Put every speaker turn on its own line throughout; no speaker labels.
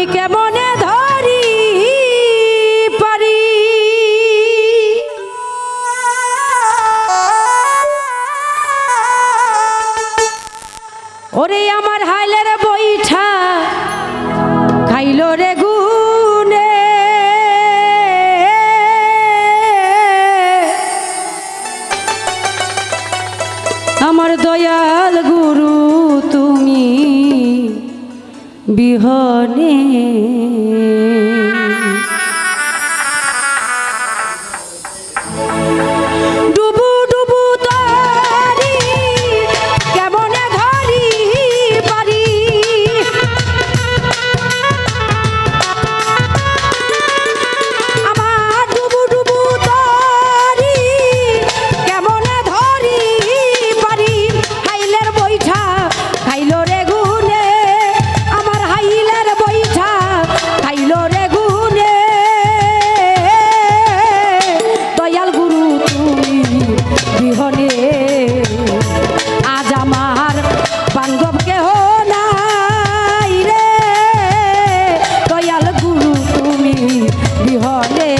কেমনে ধরি পারি ওরে আমার হাইলের বইঠা খাইল রে গুনে আমার দয়াল গুরু তুমি বিহনে ডুবু ডুবু তারি কেমনে ধরি পারি আমার ডুবু ডুবু তারি কেমনে ধরি পারি হাইলের বইঠা খাইলো রে গুনে আমার হাইলের বইঠা খাইলো রে গুনে দয়াল গুরু তুমি বিহনে আজ আমার বান্ধব কেহ নাই রে দয়াল গুরু তুমি বিহনে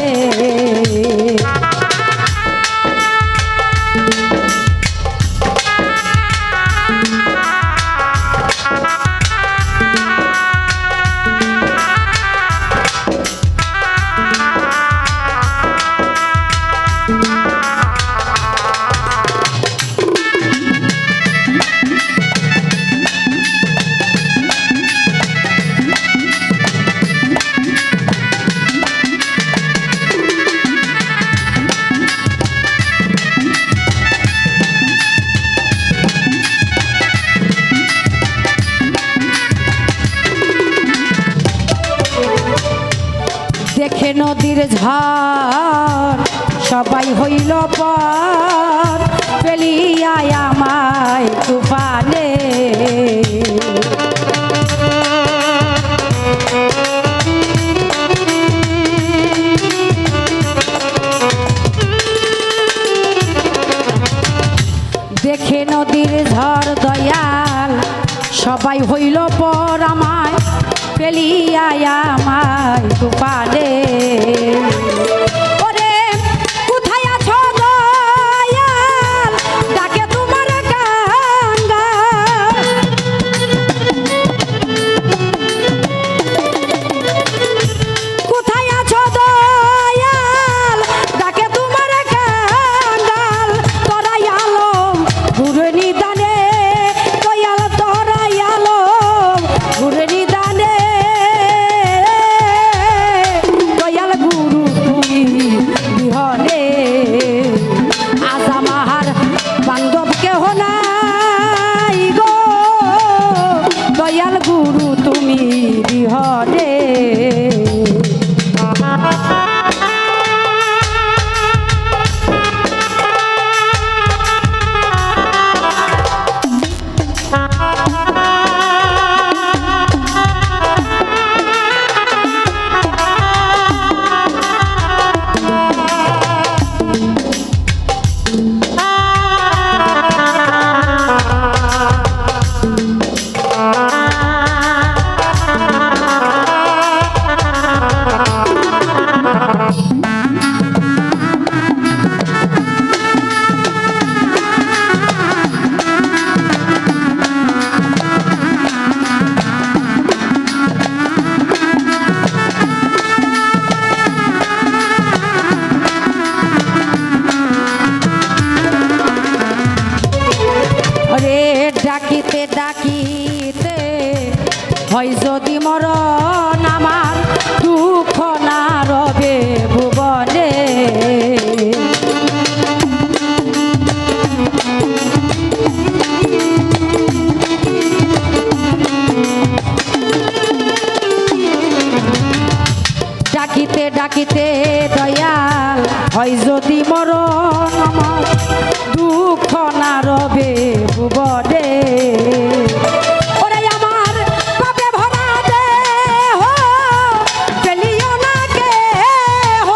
দেখে নদীর ঝড় সবাই হইল পর পেলিয়ায় আমায় তুফানে দেখে নদীর ঝড় দয়াল সবাই হইল পর আমায় পেলিয়ায় আমায় তুফানে ওরে কোথায় আছো দয়াল ডাকে তোমার কাঙ্গাল কোথায় আছো দয়াল ডাকে তোমার কাঙ্গাল তোরাই আলম ঘুরে নিদানে দয়াল তোরাই আলম ঘুরে নিদানে দয়াল গুরু তুমি বিহনে আজ আমার বান্ধব কেহ নাই গো দয়াল গুরু তুমি বিহনে ডাকিতে ডাকিতে হয় যদি মরণ আমার দুঃখ না রবে ভুবনে ডাকিতে ডাকিতে দয়াল হয় যদি মরণ আমার দুঃখ না রবে ভুবনে ওরে আমার পাপে ভরা দেহ পেলিও না কেহ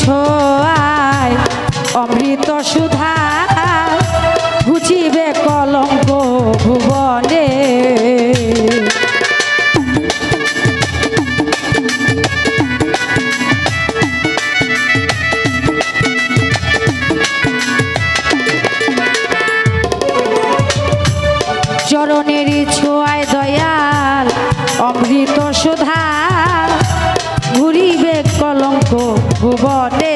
ছোঁয়ায় অমৃত সুধা ঘুচিবে কলঙ্ক ভুবনে। চরণেরই ছোঁয়ায় দয়াল অমৃত সুধা ঘুরিবে কলঙ্ক ভুবনে।